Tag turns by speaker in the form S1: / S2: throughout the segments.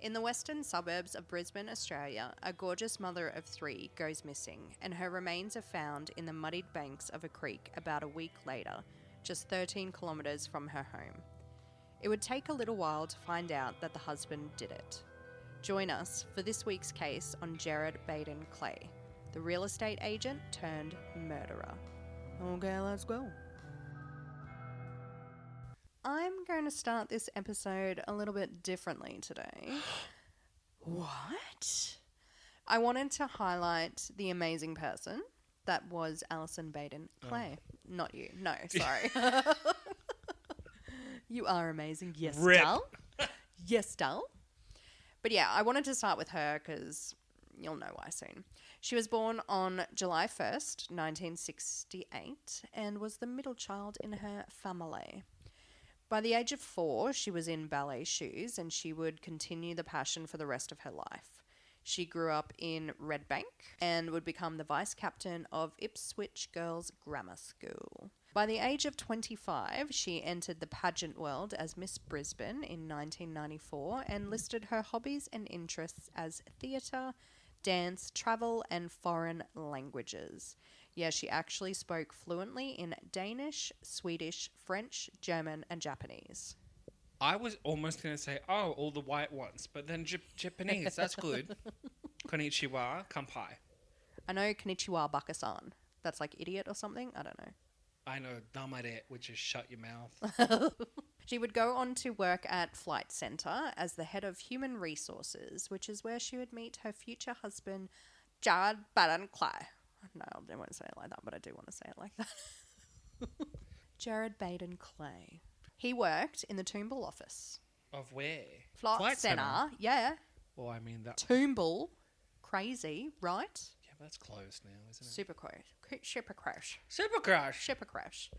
S1: In the western suburbs of Brisbane, Australia, a gorgeous mother of 3 goes missing, and her remains are found in the muddied banks of a creek about a week later, just 13 kilometres from her home. It would take a little while to find out that the husband did it. Join us for this week's case on Gerard Baden-Clay, the real estate agent turned murderer. Okay, let's go. I'm going to start this episode a little bit differently today.
S2: What?
S1: I wanted to highlight the amazing person that was Allison Baden-Clay. Oh. Not you. No, sorry. You are amazing. Yes, doll. Yes, doll. But yeah, I wanted to start with her because you'll know why soon. She was born on July 1st, 1968, and was the middle child in her family. By the age of 4, she was in ballet shoes, and she would continue the passion for the rest of her life. She grew up in Redbank and would become the vice captain of Ipswich Girls Grammar School. By the age of 25, she entered the pageant world as Miss Brisbane in 1994 and listed her hobbies and interests as theatre, dance, travel, and foreign languages. Yeah, she actually spoke fluently in Danish, Swedish, French, German, and Japanese.
S2: I was almost going to say, all the white ones, but then Japanese, that's good. Konnichiwa, kampai.
S1: I know konnichiwa bakasan. That's like idiot or something. I don't know.
S2: I know damare, which is shut your mouth.
S1: She would go on to work at Flight Centre as the head of human resources, which is where she would meet her future husband, Gerard Baden-Clay. No, I don't want to say it like that, but I do want to say it like that. Gerard Baden-Clay. He worked in the Toombul office.
S2: Of where?
S1: Flight Centre, yeah.
S2: Well, I mean that.
S1: Toombul. Crazy, right?
S2: Yeah, but that's closed now, isn't it?
S1: Super crash.
S2: Super crash.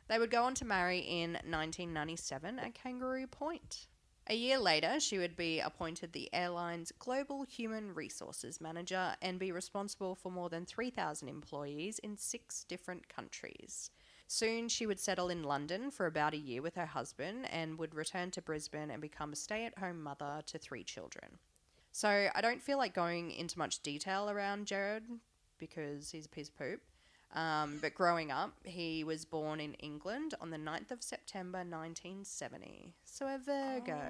S1: They would go on to marry in 1997 at Kangaroo Point. A year later, she would be appointed the airline's Global Human Resources Manager and be responsible for more than 3,000 employees in 6 different countries. Soon, she would settle in London for about a year with her husband and would return to Brisbane and become a stay-at-home mother to 3 children. So I don't feel like going into much detail around Gerard because he's a piece of poop. But growing up, he was born in England on the 9th of September 1970. So a Virgo.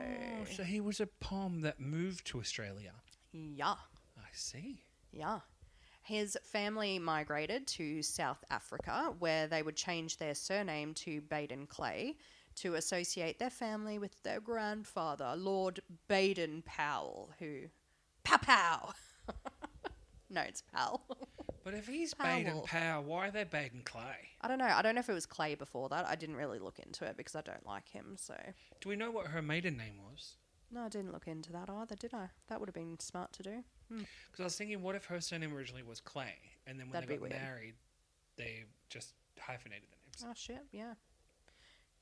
S2: Oh, so he was a Pom that moved to Australia.
S1: Yeah.
S2: I see.
S1: Yeah. His family migrated to South Africa, where they would change their surname to Baden-Clay to associate their family with their grandfather, Lord Baden-Powell, who... Pow! No, it's Powell.
S2: But if he's Baden-Powell, why are they Baden-Clay?
S1: I don't know. I don't know if it was Clay before that. I didn't really look into it because I don't like him, so...
S2: Do we know what her maiden name was?
S1: No, I didn't look into that either, did I? That would have been smart to do.
S2: Because I was thinking, what if her surname originally was Clay, and then when they got married, they just hyphenated the names?
S1: Oh, shit, yeah.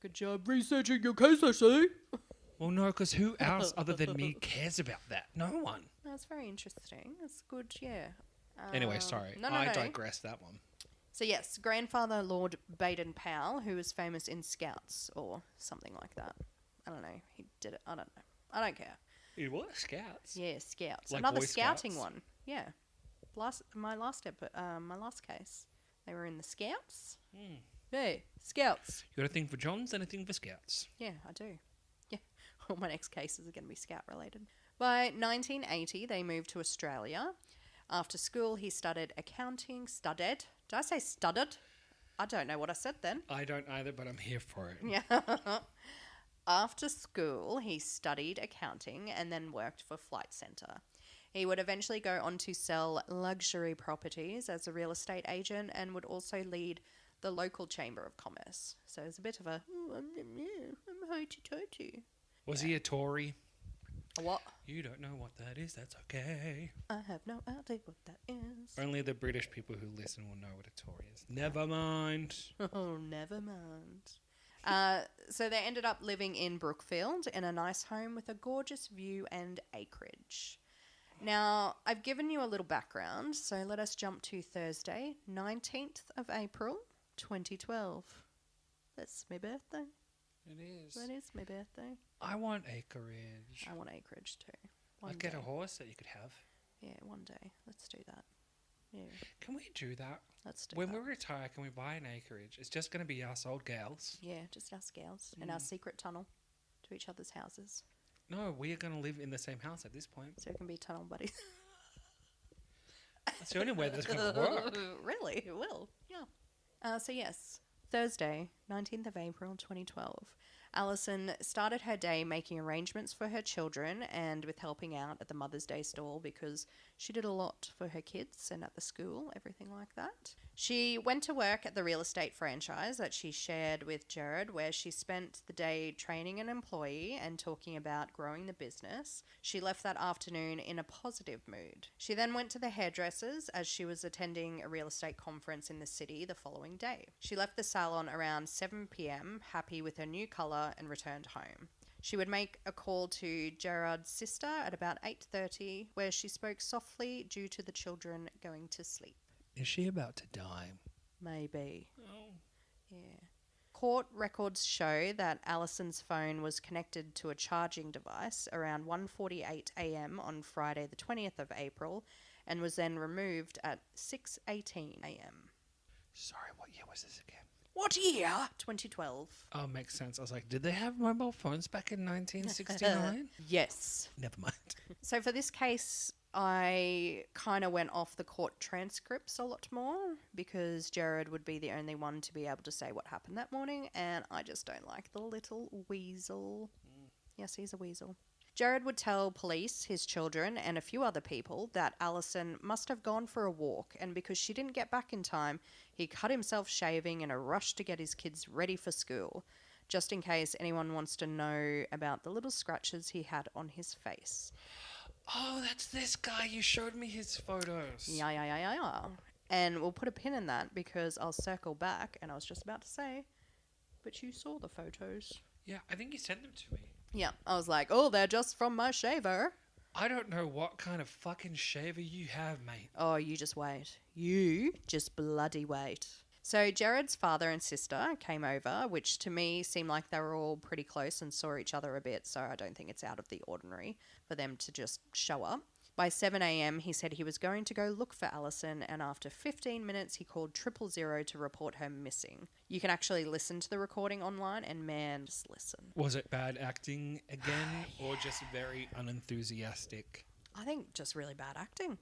S1: Good job researching your case, I see.
S2: Well, no, because who else other than me cares about that? No one.
S1: That's very interesting. That's good, yeah.
S2: Anyway, sorry. I digressed that one.
S1: So, yes, grandfather Lord Baden-Powell, who was famous in Scouts or something like that. I don't know. He did it. I don't know. I don't care.
S2: He was Scouts?
S1: Yeah, Scouts.
S2: Like
S1: another
S2: Boy
S1: scouting
S2: Scouts?
S1: one. Yeah. My last case. They were in the Scouts. Hey, Scouts.
S2: You got a thing for Johns and a thing for Scouts.
S1: Yeah, I do. Yeah. All my next cases are going to be Scout related. By 1980, they moved to Australia. After school, he studied accounting. Studied? Did I say studied? I don't know what I said then.
S2: I don't either, but I'm here for it.
S1: Yeah. After school, he studied accounting and then worked for Flight Centre. He would eventually go on to sell luxury properties as a real estate agent and would also lead the local Chamber of Commerce. So it's a bit of a, I'm hoity-toity.
S2: Was he a Tory?
S1: A what?
S2: You don't know what that is. That's okay.
S1: I have no idea what that is.
S2: Only the British people who listen will know what a Tory is. Never mind.
S1: Oh, never mind. So they ended up living in Brookfield in a nice home with a gorgeous view and acreage. Now, I've given you a little background, so let us jump to Thursday, 19th of April, 2012. That's my birthday.
S2: It is.
S1: That is my birthday.
S2: I want acreage.
S1: I want acreage too. One
S2: I'd get
S1: day.
S2: a horse that you could have.
S1: Yeah, one day. Let's do that. Yeah,
S2: Can we do that?
S1: let's do
S2: When
S1: that.
S2: we retire, can we buy an acreage? It's just going to be us old gals.
S1: Yeah, just our scales and our secret tunnel to each other's houses.
S2: No, we are going to live in the same house at this point.
S1: So we can be tunnel buddies.
S2: That's the only way that's going to work.
S1: Really? It will. Yeah. So yes, Thursday, 19th of April, 2012. Allison started her day making arrangements for her children and with helping out at the Mother's Day stall because she did a lot for her kids and at the school, everything like that. She went to work at the real estate franchise that she shared with Gerard, where she spent the day training an employee and talking about growing the business. She left that afternoon in a positive mood. She then went to the hairdressers as she was attending a real estate conference in the city the following day. She left the salon around 7 p.m, happy with her new colour, and returned home. She would make a call to Gerard's sister at about 8:30, where she spoke softly due to the children going to sleep.
S2: Is she about to die?
S1: Maybe.
S2: Oh.
S1: Yeah. Court records show that Allison's phone was connected to a charging device around 1:48 a.m. on Friday the 20th of April and was then removed at 6:18 a.m.
S2: Sorry, what year was this again?
S1: What year? 2012.
S2: Oh, makes sense. I was like, did they have mobile phones back in 1969?
S1: Yes.
S2: Never mind.
S1: So for this case, I kind of went off the court transcripts a lot more because Gerard would be the only one to be able to say what happened that morning, and I just don't like the little weasel. Yes, he's a weasel. Gerard would tell police, his children, and a few other people that Allison must have gone for a walk, and because she didn't get back in time, he cut himself shaving in a rush to get his kids ready for school, just in case anyone wants to know about the little scratches he had on his face.
S2: Oh, that's this guy. You showed me his photos.
S1: Yeah. And we'll put a pin in that because I'll circle back, and I was just about to say, but you saw the photos.
S2: Yeah, I think you sent them to me.
S1: Yeah, I was like, oh, they're just from my shaver.
S2: I don't know what kind of fucking shaver you have, mate.
S1: Oh, you just wait. You just bloody wait. So Gerard's father and sister came over, which to me seemed like they were all pretty close and saw each other a bit, so I don't think it's out of the ordinary for them to just show up. By 7 a.m, he said he was going to go look for Allison, and after 15 minutes, he called 000 to report her missing. You can actually listen to the recording online, and man, just listen.
S2: Was it bad acting again, or just very unenthusiastic?
S1: I think just really bad acting.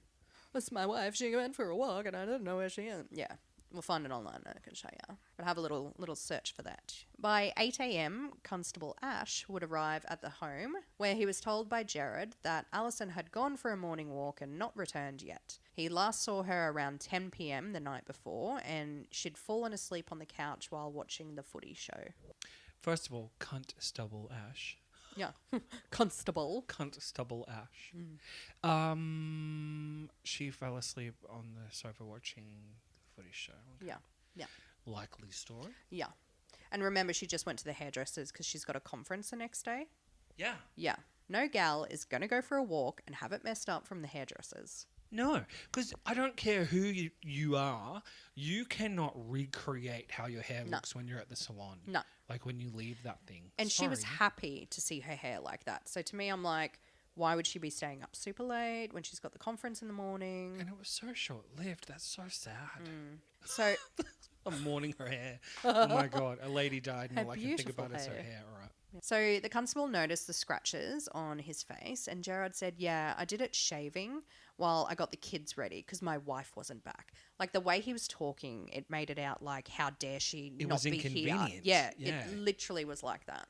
S1: That's my wife. She went for a walk, and I didn't know where she is. Yeah. We'll find it online. I can show you. But have a little search for that. By 8 a.m, Constable Ash would arrive at the home, where he was told by Gerard that Allison had gone for a morning walk and not returned yet. He last saw her around 10 p.m. the night before, and she'd fallen asleep on the couch while watching the footy show.
S2: First of all, cunt stubble Ash.
S1: Yeah. Constable.
S2: Cunt stubble Ash. She fell asleep on the sofa watching footy show. Okay.
S1: Yeah.
S2: Likely story.
S1: Yeah. And remember, she just went to the hairdressers because she's got a conference the next day.
S2: Yeah.
S1: Yeah. No gal is going to go for a walk and have it messed up from the hairdressers.
S2: No, because I don't care who you are, you cannot recreate how your hair looks when you're at the salon.
S1: No.
S2: Like when you leave that thing.
S1: And
S2: Sorry.
S1: she was happy to see her hair like that. So to me, I'm like, why would she be staying up super late when she's got the conference in the morning?
S2: And it was so short-lived. That's so sad.
S1: So
S2: I'm mourning her hair. Oh my God, a lady died and
S1: Her
S2: all I can think
S1: beautiful
S2: about is her
S1: hair.
S2: hair. All right.
S1: So the constable noticed the scratches on his face, and Gerard said, yeah, I did it shaving while I got the kids ready because my wife wasn't back. Like the way he was talking, it made it out like, how dare she
S2: It
S1: not
S2: was
S1: be here.
S2: inconvenient.
S1: Yeah,
S2: Yeah.
S1: it literally was like that.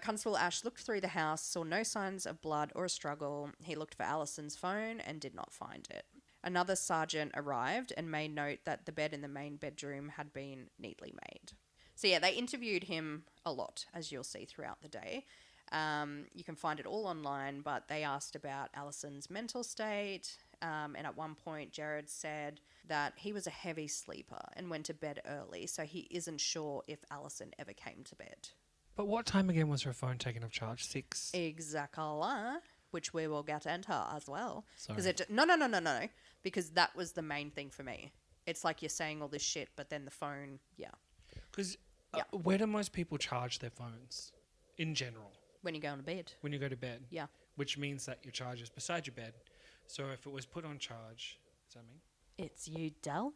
S1: Constable Ash looked through the house, saw no signs of blood or a struggle. He looked for Allison's phone and did not find it. Another sergeant arrived and made note that the bed in the main bedroom had been neatly made. So yeah, they interviewed him a lot, as you'll see throughout the day. You can find it all online, but they asked about Allison's mental state. And at one point, Gerard said that he was a heavy sleeper and went to bed early, so he isn't sure if Allison ever came to bed.
S2: But what time again was her phone taken off charge? 6?
S1: Exactly, which we will get into as well.
S2: Sorry.
S1: No, because that was the main thing for me. It's like you're saying all this shit, but then the phone, yeah.
S2: Because where do most people charge their phones in general?
S1: When you go to bed.
S2: When you go to bed?
S1: Yeah.
S2: which means that your charger's beside your bed. So if it was put on charge, does that mean?
S1: It's you, Del.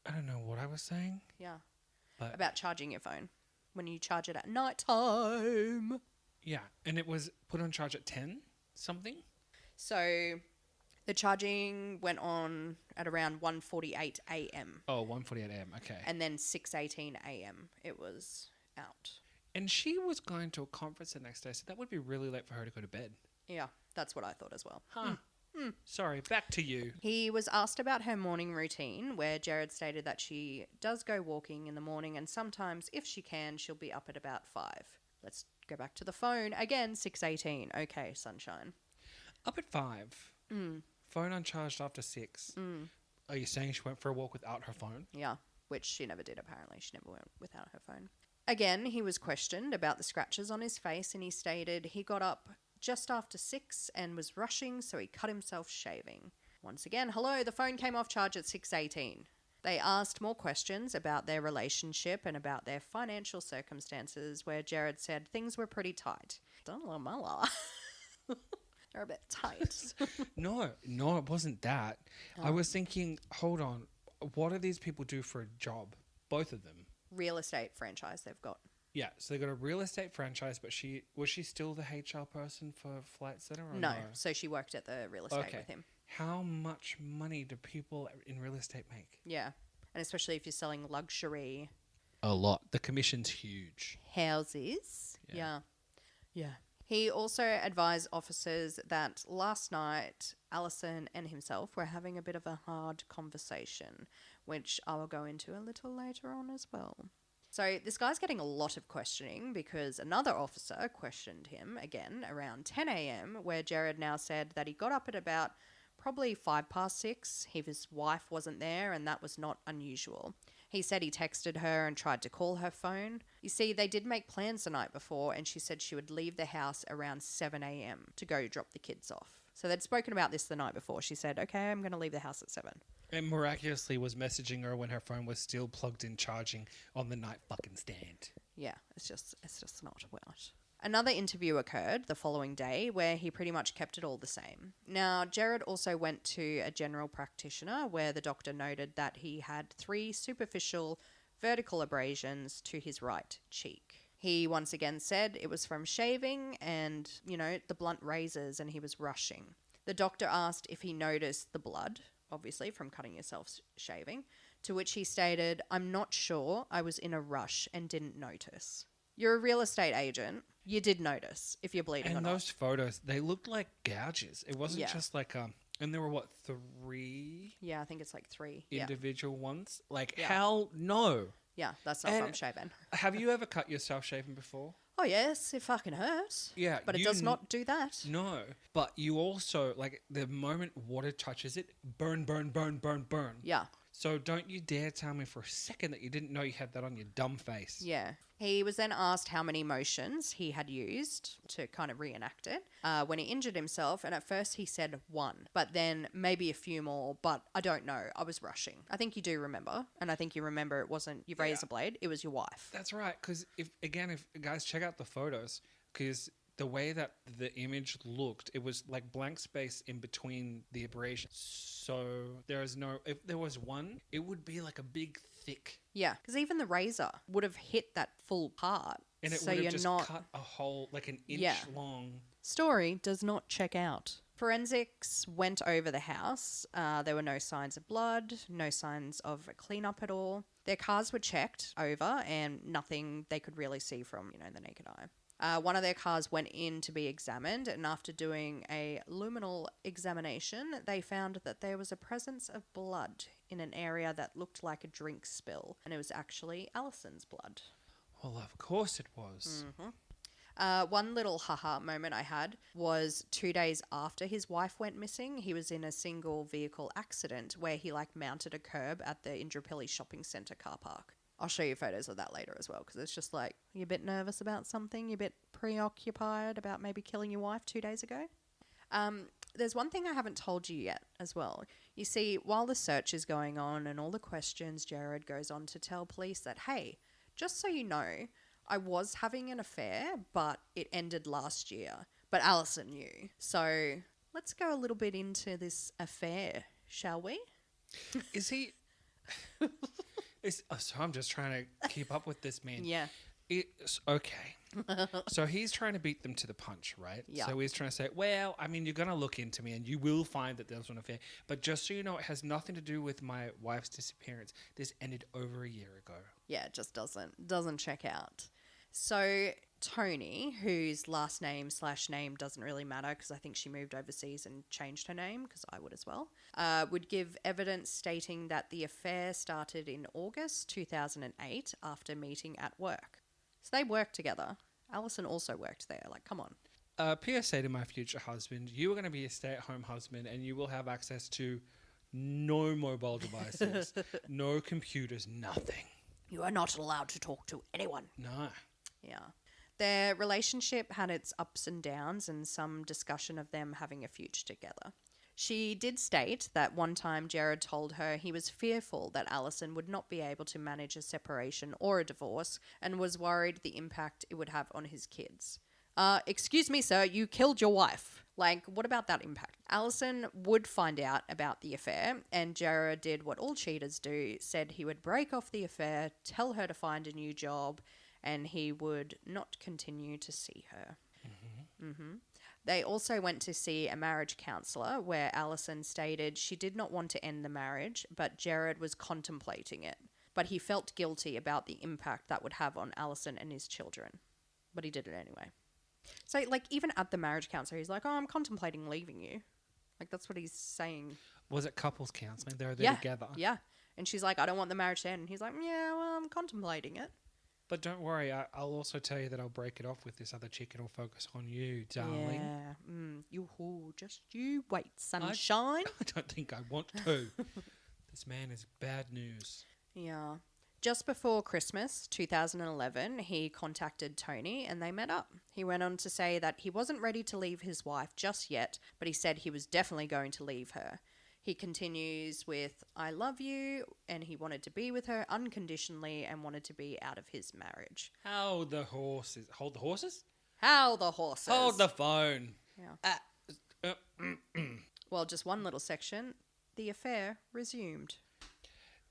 S2: I don't know what I was saying.
S1: Yeah.
S2: But
S1: About charging your phone when you charge it at night time.
S2: yeah, and it was put on charge at 10 something.
S1: So the charging went on at around 1:48 a.m.
S2: Oh, 1:48 a.m. Okay.
S1: And then 6:18 a.m. it was out.
S2: And she was going to a conference the next day, so that would be really late for her to go to bed.
S1: Yeah, that's what I thought as well.
S2: Huh. Sorry, back to you.
S1: He was asked about her morning routine, where Gerard stated that she does go walking in the morning, and sometimes, if she can, she'll be up at about 5. Let's go back to the phone. Again, 6:18. Okay, sunshine.
S2: Up at 5. Phone uncharged after 6. Are you saying she went for a walk without her phone?
S1: Yeah, which she never did, apparently. She never went without her phone. Again, he was questioned about the scratches on his face, and he stated he got up just after 6 and was rushing, so he cut himself shaving. Once again, hello, the phone came off charge at 6:18. They asked more questions about their relationship and about their financial circumstances, where Gerard said things were pretty tight. They're a bit tight.
S2: No, it wasn't that. I was thinking, hold on, what do these people do for a job? Both of them.
S1: Real estate franchise they've got.
S2: Yeah, so they got a real estate franchise, but was she still the HR person for Flight Centre? Or
S1: No, so she worked at the real estate with him.
S2: How much money do people in real estate make?
S1: Yeah, and especially if you're selling luxury.
S2: A lot. The commission's huge.
S1: Houses.
S2: Yeah.
S1: Yeah. He also advised officers that last night Allison and himself were having a bit of a hard conversation, which I will go into a little later on as well. So this guy's getting a lot of questioning because another officer questioned him again around 10 a.m, where Gerard now said that he got up at about probably 6:05. His wife wasn't there, and that was not unusual. He said he texted her and tried to call her phone. You see, they did make plans the night before, and she said she would leave the house around 7 a.m. to go drop the kids off. So they'd spoken about this the night before. She said, okay, I'm going to leave the house at 7.
S2: And miraculously was messaging her when her phone was still plugged in charging on the night fucking stand.
S1: Yeah, it's just not right. Another interview occurred the following day where he pretty much kept it all the same. Now, Gerard also went to a general practitioner where the doctor noted that he had 3 superficial vertical abrasions to his right cheek. He once again said it was from shaving and, the blunt razors, and he was rushing. The doctor asked if he noticed the blood, obviously from cutting yourself shaving, to which he stated, I'm not sure, I was in a rush and didn't notice. You're a real estate agent. You did notice if you're bleeding or
S2: And
S1: not.
S2: those photos, they looked like gouges. It wasn't
S1: Yeah.
S2: just like and there were 3
S1: Yeah, I think it's like 3.
S2: individual ones? Like
S1: Yeah.
S2: hell no.
S1: Yeah, that's not
S2: And-
S1: from shaving.
S2: Have you ever cut yourself shaving before?
S1: Oh, yes, it fucking hurts.
S2: Yeah.
S1: But it does not do that.
S2: No. But you also, like, the moment water touches it, burn.
S1: Yeah.
S2: So don't you dare tell me for a second that you didn't know you had that on your dumb face.
S1: Yeah. He was then asked how many motions he had used to kind of reenact it when he injured himself. And at first he said 1, but then maybe a few more. But I don't know. I was rushing. I think you do remember. And I think you remember it wasn't your razor blade. It was your wife.
S2: That's right. Because if guys check out the photos, because the way that the image looked, it was like blank space in between the abrasions. So if there was one, it would be like a big thick.
S1: Yeah. Because even the razor would have hit that full part.
S2: And it
S1: so
S2: would have
S1: you're
S2: just
S1: not...
S2: cut a hole, like an inch
S1: Yeah.
S2: long.
S1: Story does not check out. Forensics went over the house. There were no signs of blood, no signs of a cleanup at all. Their cars were checked over and nothing they could really see from, the naked eye. One of their cars went in to be examined, and after doing a luminal examination, they found that there was a presence of blood in an area that looked like a drink spill, and it was actually Allison's blood.
S2: Well, of course it was.
S1: One little haha moment I had was 2 days after his wife went missing. He was in a single vehicle accident where he mounted a curb at the Indooroopilly shopping centre car park. I'll show you photos of that later as well, because it's just like, you're a bit nervous about something, you're a bit preoccupied about maybe killing your wife 2 days ago. There's one thing I haven't told you yet as well. You see, while the search is going on and all the questions, Gerard goes on to tell police that, hey, just so you know, I was having an affair, but it ended last year. But Allison knew. So let's go a little bit into this affair, shall we?
S2: Is he... so I'm just trying to keep up with this man.
S1: Yeah.
S2: It's okay. So he's trying to beat them to the punch, right?
S1: Yeah.
S2: So he's trying to say, well, I mean, you're going to look into me and you will find that there was an affair. But just so you know, it has nothing to do with my wife's disappearance. This ended over a year ago.
S1: Yeah, it just doesn't check out. So Tony, whose last name/name doesn't really matter because I think she moved overseas and changed her name, because I would as well, would give evidence stating that the affair started in August 2008 after meeting at work. So they worked together. Allison also worked there. Like, come on.
S2: PSA to my future husband, you are going to be a stay-at-home husband and you will have access to no mobile devices, no computers, nothing.
S1: You are not allowed to talk to anyone.
S2: No.
S1: Yeah. Their relationship had its ups and downs and some discussion of them having a future together. She did state that one time Gerard told her he was fearful that Allison would not be able to manage a separation or a divorce and was worried the impact it would have on his kids. Excuse me, sir, you killed your wife. Like, what about that impact? Allison would find out about the affair, and Gerard did what all cheaters do, said he would break off the affair, tell her to find a new job, and he would not continue to see her. They also went to see a marriage counsellor where Allison stated she did not want to end the marriage, but Gerard was contemplating it. But he felt guilty about the impact that would have on Allison and his children. But he did it anyway. So, like, even at the marriage counsellor, he's like, oh, I'm contemplating leaving you. Like, that's what he's saying.
S2: Was it couples counselling? They were there together.
S1: Yeah. And she's like, I don't want the marriage to end. And he's like, yeah, well, I'm contemplating it.
S2: But don't worry, I'll also tell you that I'll break it off with this other chick and I'll focus on you, darling.
S1: Yeah. Just you wait, sunshine.
S2: I don't think I want to. This man is bad news.
S1: Yeah. Just before Christmas 2011, he contacted Tony and they met up. He went on to say that he wasn't ready to leave his wife just yet, but he said he was definitely going to leave her. He continues with, I love you, and he wanted to be with her unconditionally and wanted to be out of his marriage.
S2: Hold the horses. Hold the horses?
S1: How the horses.
S2: Hold the phone.
S1: Yeah. Well, just one little section. The affair resumed.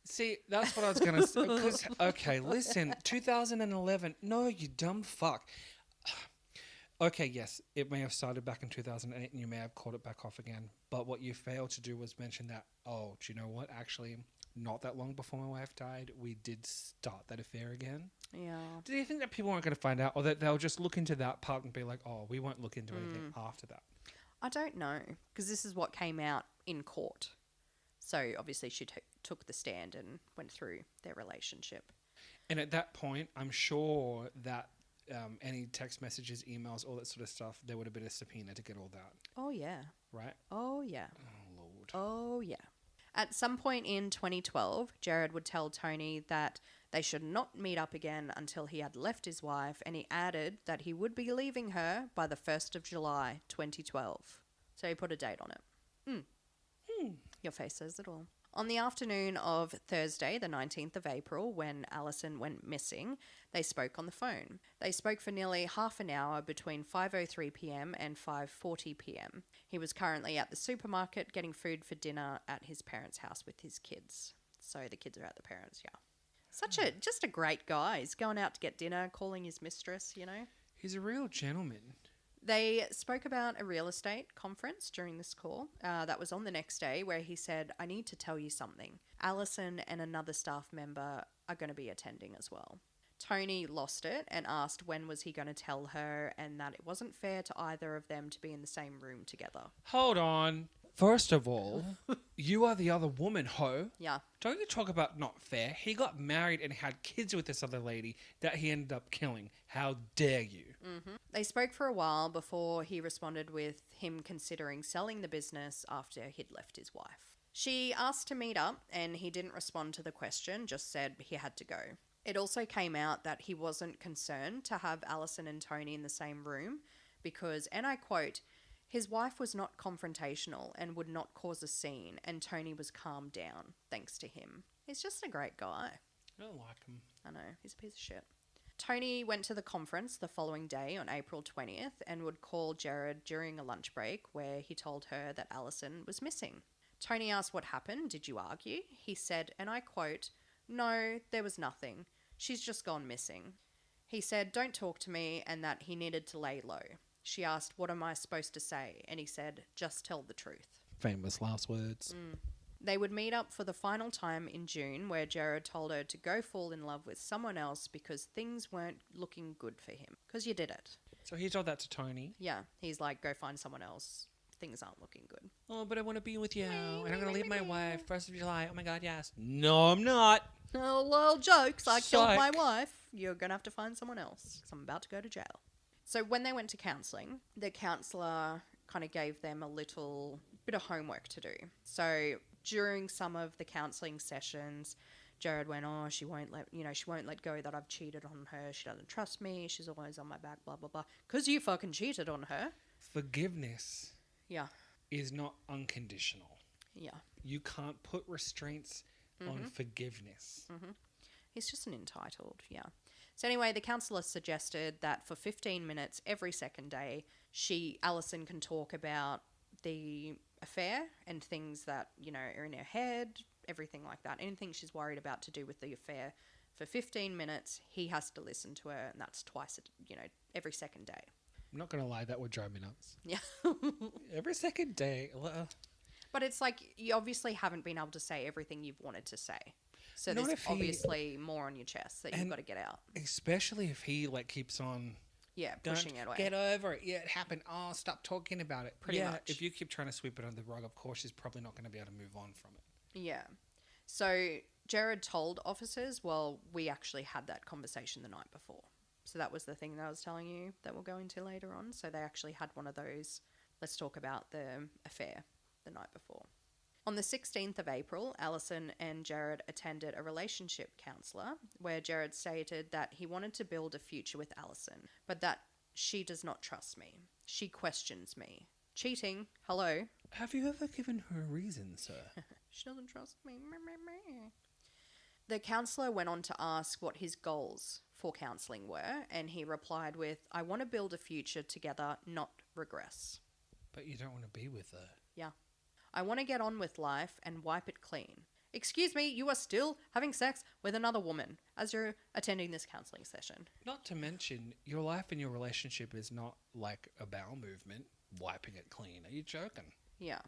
S2: See, that's what I was going to say. 'Cause, okay, listen, 2011. No, you dumb fuck. Okay, yes, it may have started back in 2008 and you may have caught it back off again. But what you failed to do was mention that, oh, do you know what? Actually, not that long before my wife died, we did start that affair again.
S1: Yeah.
S2: Do you think that people weren't going to find out, or that they'll just look into that part and be like, oh, we won't look into anything after that?
S1: I don't know, because this is what came out in court. So obviously she took the stand and went through their relationship.
S2: And at that point, I'm sure that any text messages, emails, all that sort of stuff, there would have been a subpoena to get all that.
S1: Oh, yeah.
S2: Right?
S1: Oh, yeah.
S2: Oh, Lord.
S1: Oh, yeah. At some point in 2012, Gerard would tell Tony that they should not meet up again until he had left his wife, and he added that he would be leaving her by the 1st of July 2012. So he put a date on it. Your face says it all. On the afternoon of Thursday, the 19th of April, when Allison went missing, they spoke on the phone. They spoke for nearly half an hour between 5:03 p.m. and 5:40 p.m. He was currently at the supermarket getting food for dinner at his parents' house with his kids. So the kids are at the parents', yeah. Just a great guy. He's going out to get dinner, calling his mistress, you know.
S2: He's a real gentleman.
S1: They spoke about a real estate conference during this call. That was on the next day, where he said, I need to tell you something. Allison and another staff member are going to be attending as well. Tony lost it and asked when was he going to tell her, and that it wasn't fair to either of them to be in the same room together.
S2: Hold on. First of all, you are the other woman, ho.
S1: Yeah.
S2: Don't you talk about not fair. He got married and had kids with this other lady that he ended up killing. How dare you?
S1: Mm-hmm. They spoke for a while before he responded with him considering selling the business after he'd left his wife. She asked to meet up and he didn't respond to the question, just said he had to go. It also came out that he wasn't concerned to have Allison and Tony in the same room because, and I quote, his wife was not confrontational and would not cause a scene, and Tony was calmed down, thanks to him. He's just a great guy.
S2: I don't like him.
S1: I know, he's a piece of shit. Tony went to the conference the following day on April 20th and would call Gerard during a lunch break where he told her that Allison was missing. Tony asked what happened. Did you argue? He said, and I quote, "No, there was nothing. She's just gone missing." He said, "Don't talk to me," and that he needed to lay low. She asked, "What am I supposed to say?" And he said, "Just tell the truth."
S2: Famous last words.
S1: They would meet up for the final time in June, where Gerard told her to go fall in love with someone else because things weren't looking good for him. Because you did it.
S2: So he told that to Tony.
S1: Yeah, he's like, go find someone else. Things aren't looking good.
S2: Oh, but I want to be with you. And I'm going to leave my wife. 1st of July. Oh my God, yes. No, I'm not.
S1: Oh, well, jokes. I killed my wife. You're going to have to find someone else because I'm about to go to jail. So when they went to counselling, the counsellor kind of gave them a little bit of homework to do. So during some of the counselling sessions, Gerard went, "Oh, she won't let go that I've cheated on her. She doesn't trust me. She's always on my back, blah, blah, blah." Because you fucking cheated on her.
S2: Forgiveness
S1: Yeah.
S2: is not unconditional.
S1: Yeah.
S2: You can't put restraints on forgiveness.
S1: He's just an entitled, yeah. So anyway, the counsellor suggested that for 15 minutes every second day, Allison can talk about the affair and things that, are in her head, everything like that. Anything she's worried about to do with the affair. For 15 minutes, he has to listen to her, and that's twice, every second day.
S2: I'm not going to lie, that would drive me nuts.
S1: Yeah.
S2: Every second day.
S1: But it's like you obviously haven't been able to say everything you've wanted to say. So
S2: Not
S1: there's
S2: if he-
S1: obviously more on your chest that you've got to get out.
S2: Especially if he keeps on...
S1: Yeah, pushing it away.
S2: Get over it. Yeah, it happened. Oh, stop talking about it.
S1: Pretty much.
S2: If you keep trying to sweep it under the rug, of course, she's probably not going to be able to move on from it.
S1: Yeah. So Gerard told officers, well, we actually had that conversation the night before. So that was the thing that I was telling you that we'll go into later on. So they actually had one of those, let's talk about the affair the night before. On the 16th of April, Allison and Gerard attended a relationship counsellor where Gerard stated that he wanted to build a future with Allison, but that she does not trust me. She questions me. Cheating, hello.
S2: Have you ever given her a reason, sir?
S1: She doesn't trust me. The counsellor went on to ask what his goals for counselling were, and he replied with, "I want to build a future together, not regress."
S2: But you don't want to be with her.
S1: Yeah. "I want to get on with life and wipe it clean." Excuse me, you are still having sex with another woman as you're attending this counselling session.
S2: Not to mention, your life and your relationship is not like a bowel movement, wiping it clean. Are you joking?
S1: Yeah.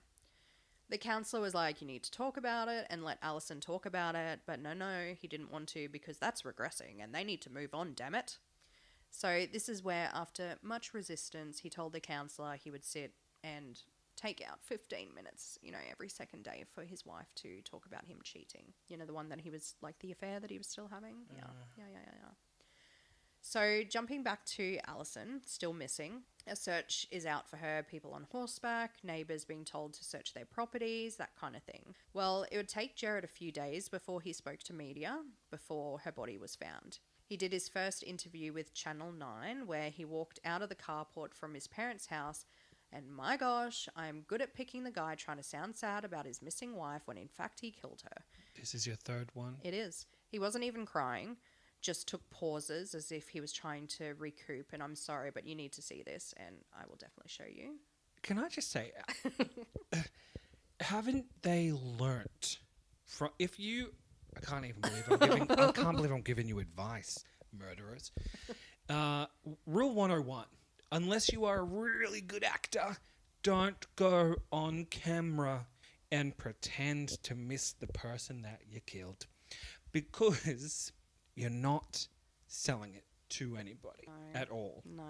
S1: The counsellor was like, you need to talk about it and let Allison talk about it. But no, he didn't want to because that's regressing and they need to move on, damn it. So this is where, after much resistance, he told the counsellor he would sit and take out 15 minutes, every second day for his wife to talk about him cheating. The one that he was, the affair that he was still having? Yeah. So jumping back to Allison, still missing. A search is out for her, people on horseback, neighbours being told to search their properties, that kind of thing. Well, it would take Gerard a few days before he spoke to media, before her body was found. He did his first interview with Channel 9, where he walked out of the carport from his parents' house. And my gosh, I'm good at picking the guy trying to sound sad about his missing wife when in fact he killed her.
S2: This is your third one?
S1: It is. He wasn't even crying, just took pauses as if he was trying to recoup. And I'm sorry, but you need to see this and I will definitely show you.
S2: Can I just say, haven't they learnt from... I can't believe I'm giving you advice, murderers. Rule 101. Unless you are a really good actor, don't go on camera and pretend to miss the person that you killed. Because you're not selling it to anybody at all.
S1: No.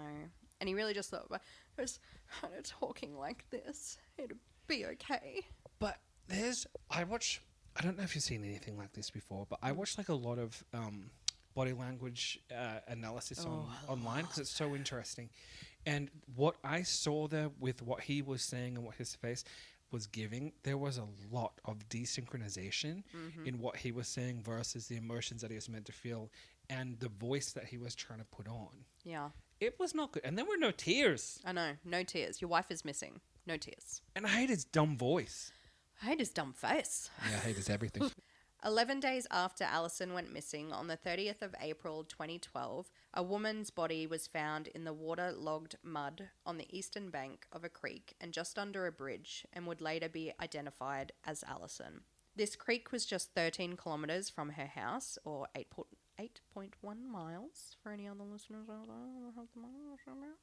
S1: And he really just thought, I was kind of talking like this. It'd be okay.
S2: But I don't know if you've seen anything like this before, but I watch a lot of body language analysis online because it's so interesting. And what I saw there with what he was saying and what his face was giving, there was a lot of desynchronization in what he was saying versus the emotions that he was meant to feel and the voice that he was trying to put on.
S1: Yeah.
S2: It was not good. And there were no tears.
S1: I know. No tears. Your wife is missing. No tears.
S2: And I hate his dumb voice.
S1: I hate his dumb face.
S2: Yeah, I hate his everything.
S1: 11 days after Allison went missing, on the 30th of April 2012, a woman's body was found in the waterlogged mud on the eastern bank of a creek and just under a bridge, and would later be identified as Allison. This creek was just 13 kilometres from her house, or 8.1 miles for any other listeners out there.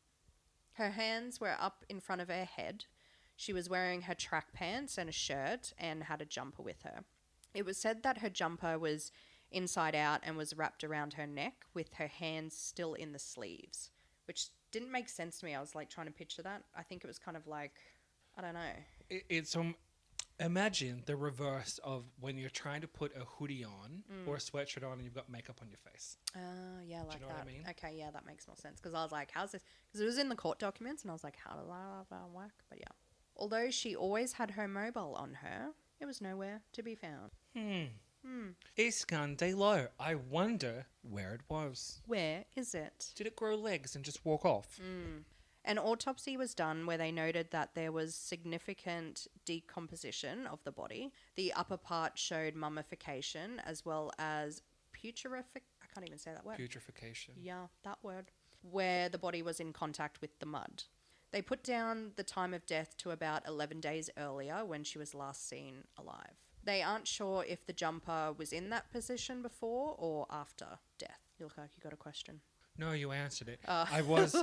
S1: Her hands were up in front of her head. She was wearing her track pants and a shirt and had a jumper with her. It was said that her jumper was inside out and was wrapped around her neck with her hands still in the sleeves, which didn't make sense to me. I was like trying to picture that. I think it was kind of like, I don't know.
S2: It's imagine the reverse of when you're trying to put a hoodie on or a sweatshirt on and you've got makeup on your face.
S1: Yeah, like
S2: Do you know
S1: that.
S2: what I mean?
S1: Okay, yeah, that makes more sense. Because I was like, how's this? Because it was in the court documents and I was like, how does that work? But yeah. Although she always had her mobile on her, it was nowhere to be found.
S2: Iskandelo. I wonder where it was.
S1: Where is it?
S2: Did it grow legs and just walk off?
S1: An autopsy was done where they noted that there was significant decomposition of the body. The upper part showed mummification as well as I can't even say that word.
S2: Putrefaction.
S1: Yeah, that word. Where the body was in contact with the mud. They put down the time of death to about 11 days earlier when she was last seen alive. They aren't sure if the jumper was in that position before or after death. You look like you got a question.
S2: No, you answered it. I was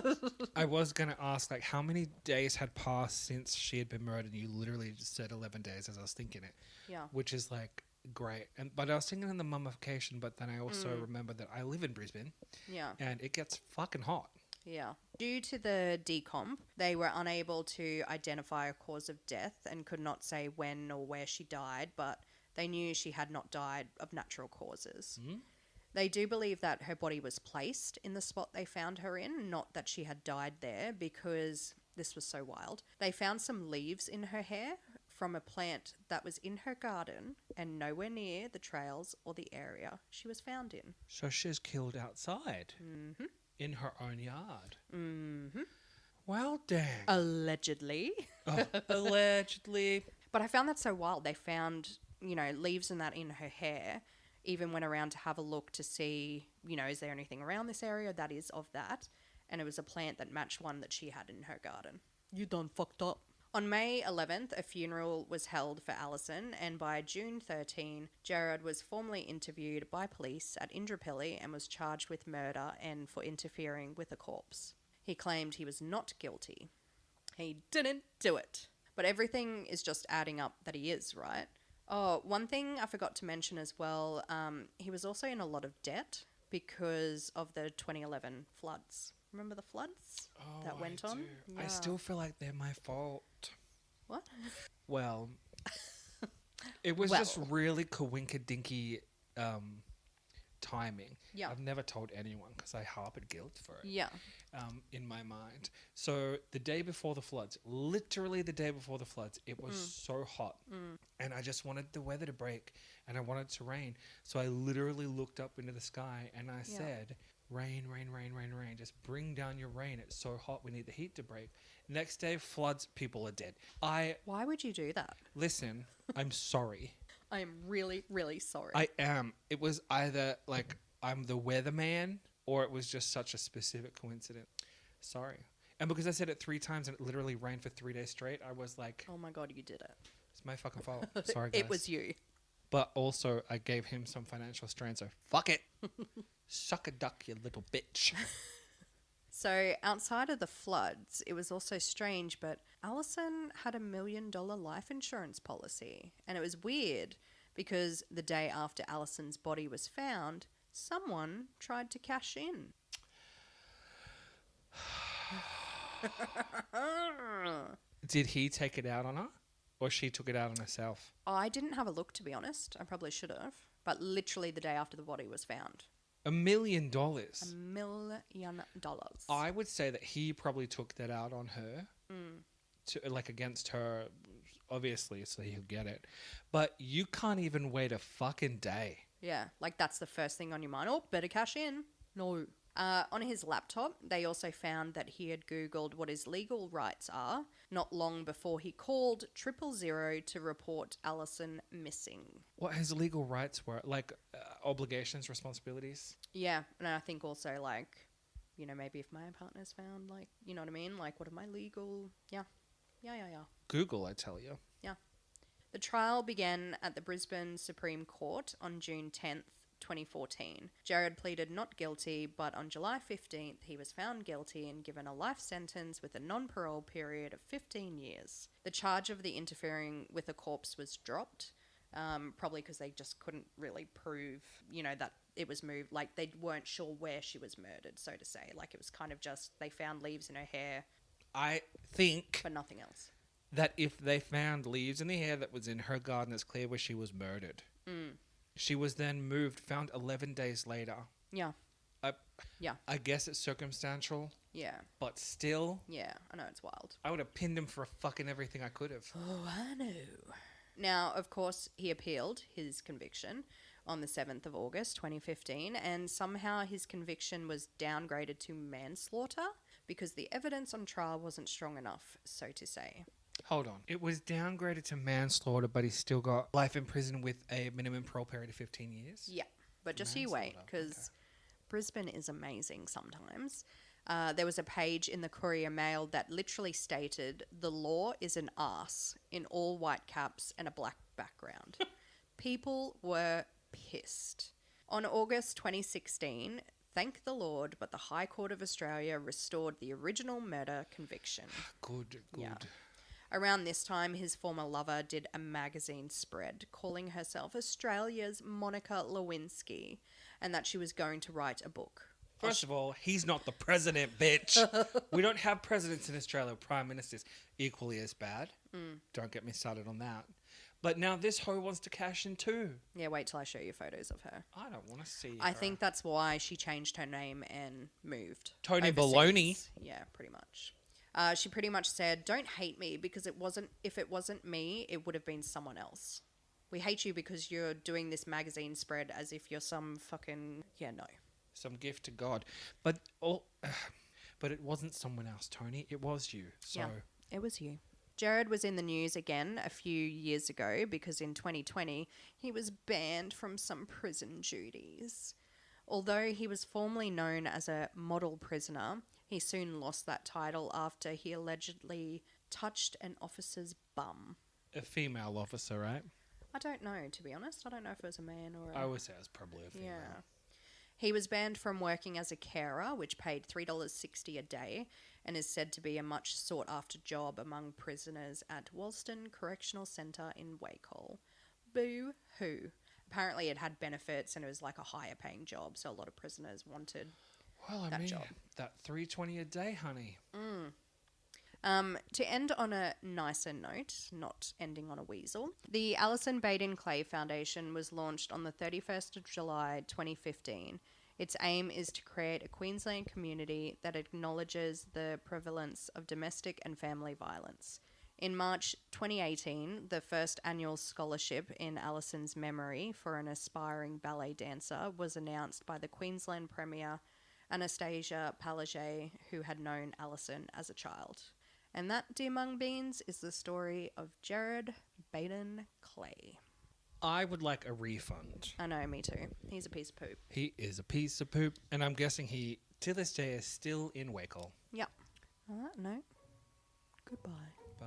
S2: going to ask, like, how many days had passed since she had been murdered? You literally just said 11 days as I was thinking it.
S1: Yeah.
S2: Which is, like, great. But I was thinking in the mummification, but then I also remembered that I live in Brisbane.
S1: Yeah.
S2: And it gets fucking hot.
S1: Yeah. Due to the decomp, they were unable to identify a cause of death and could not say when or where she died, but they knew she had not died of natural causes. They do believe that her body was placed in the spot they found her in, not that she had died there, because this was so wild. They found some leaves in her hair from a plant that was in her garden and nowhere near the trails or the area she was found in.
S2: So she's killed outside? In her own yard? Well, dang.
S1: Allegedly.
S2: Allegedly.
S1: But I found that so wild. They found, leaves and that in her hair. Even went around to have a look to see, is there anything around this area that is of that? And it was a plant that matched one that she had in her garden. You done fucked up. On May 11th, a funeral was held for Allison, and by June 13, Gerard was formally interviewed by police at Indooroopilly and was charged with murder and for interfering with a corpse. He claimed he was not guilty. He didn't do it. But everything is just adding up that he is, right? Oh, one thing I forgot to mention as well, he was also in a lot of debt because of the 2011 floods. Remember the floods that went on?
S2: Yeah. I still feel like they're my fault.
S1: What?
S2: Well, it was just really coinkydinky timing.
S1: Yeah.
S2: I've never told anyone because I harbored guilt for it.
S1: Yeah.
S2: In my mind. So the day before the floods, literally the day before the floods, it was so hot. And I just wanted the weather to break and I wanted it to rain. So I literally looked up into the sky and I said, rain, rain, rain, rain, rain. Just bring down your rain. It's so hot. We need the heat to break. Next day, floods, people are dead.
S1: Why would you do that?
S2: Listen, I'm sorry.
S1: I am really, really sorry.
S2: I am. It was either like I'm the weatherman or it was just such a specific coincidence. Sorry. And because I said it 3 times and it literally rained for 3 days straight, I was like...
S1: Oh my God, you did it.
S2: It's my fucking fault. Sorry, guys.
S1: It was you.
S2: But also, I gave him some financial strain, so fuck it. Suck a duck, you little bitch.
S1: So outside of the floods, it was also strange, but Allison had $1 million life insurance policy. And it was weird because the day after Allison's body was found, someone tried to cash in.
S2: Did he take it out on her? Or she took it out on herself?
S1: I didn't have a look, to be honest. I probably should have. But literally the day after the body was found.
S2: $1 million?
S1: $1 million.
S2: I would say that he probably took that out on her. To, like, against her, obviously, so he'll get it. But you can't even wait a fucking day.
S1: Yeah, like that's the first thing on your mind. Oh, better cash in. No. On his laptop, they also found that he had Googled what his legal rights are not long before he called 000 to report Allison missing.
S2: What his legal rights were? Like obligations, responsibilities?
S1: Yeah, and I think also, like, you know, maybe if my partner's found, like, you know what I mean? Like, what are my legal... Yeah.
S2: Google, I tell you.
S1: Yeah. The trial began at the Brisbane Supreme Court on June 10th, 2014. Gerard pleaded not guilty, but on July 15th, he was found guilty and given a life sentence with a non-parole period of 15 years. The charge of the interfering with a corpse was dropped, probably because they just couldn't really prove, you know, that it was moved. Like, they weren't sure where she was murdered, so to say. Like, it was kind of just, they found leaves in her hair.
S2: I think
S1: but nothing else.
S2: That if they found leaves in the hair that was in her garden, it's clear where she was murdered. She was then found 11 days later.
S1: Yeah.
S2: I guess it's circumstantial.
S1: Yeah.
S2: But still.
S1: Yeah, I know, it's wild.
S2: I would have pinned him for fucking everything I could have.
S1: Oh, I know. Now, of course, he appealed his conviction on the 7th of August, 2015, and somehow his conviction was downgraded to manslaughter because the evidence on trial wasn't strong enough, so to say.
S2: Hold on. It was downgraded to manslaughter, but he still got life in prison with a minimum parole period of 15 years?
S1: Yeah, but just you wait, because Brisbane is amazing sometimes. There was a page in the Courier Mail that literally stated, "The law is an arse," in all white caps and a black background. People were pissed. On August 2016, thank the Lord, but the High Court of Australia restored the original murder conviction.
S2: Good.
S1: Yeah. Around this time, his former lover did a magazine spread calling herself Australia's Monica Lewinsky and that she was going to write a book.
S2: First of all, he's not the president, bitch. We don't have presidents in Australia, prime ministers. Equally as bad. Don't get me started on that. But now this hoe wants to cash in too.
S1: Yeah, wait till I show you photos of her.
S2: I don't want to see
S1: I
S2: her.
S1: think that's why she changed her name and moved.
S2: Tony
S1: overseas.
S2: Baloney.
S1: Yeah, pretty much. She pretty much said, "Don't hate me because if it wasn't me, it would have been someone else. We hate you because you're doing this magazine spread as if you're some fucking... Yeah, no.
S2: Some gift to God. But it wasn't someone else, Tony. It was you. So
S1: Yeah, it was you." Gerard was in the news again a few years ago because in 2020 he was banned from some prison duties. Although he was formerly known as a model prisoner, he soon lost that title after he allegedly touched an officer's bum.
S2: a female officer, right?
S1: I don't know, to be honest. I don't know if it was a man or
S2: I would say it was probably a female.
S1: Yeah. He was banned from working as a carer, which paid $3.60 a day, and is said to be a much sought-after job among prisoners at Walston Correctional Centre in Wacol. Boo-hoo. Apparently it had benefits and it was like a higher-paying job, so a lot of prisoners wanted that job.
S2: That $3.20 a day, honey.
S1: To end on a nicer note, not ending on a weasel, the Allison Baden-Clay Foundation was launched on the 31st of July 2015. Its aim is to create a Queensland community that acknowledges the prevalence of domestic and family violence. In March 2018, the first annual scholarship in Allison's memory for an aspiring ballet dancer was announced by the Queensland Premier, Anastasia Palaszczuk, who had known Allison as a child. And that, dear mung beans, is the story of Gerard Baden-Clay.
S2: I would like a refund.
S1: I know, me too. He's a piece of poop.
S2: He is a piece of poop, and I'm guessing he, to this day, is still in Wacol.
S1: Yep. On that note, goodbye.
S2: Bye.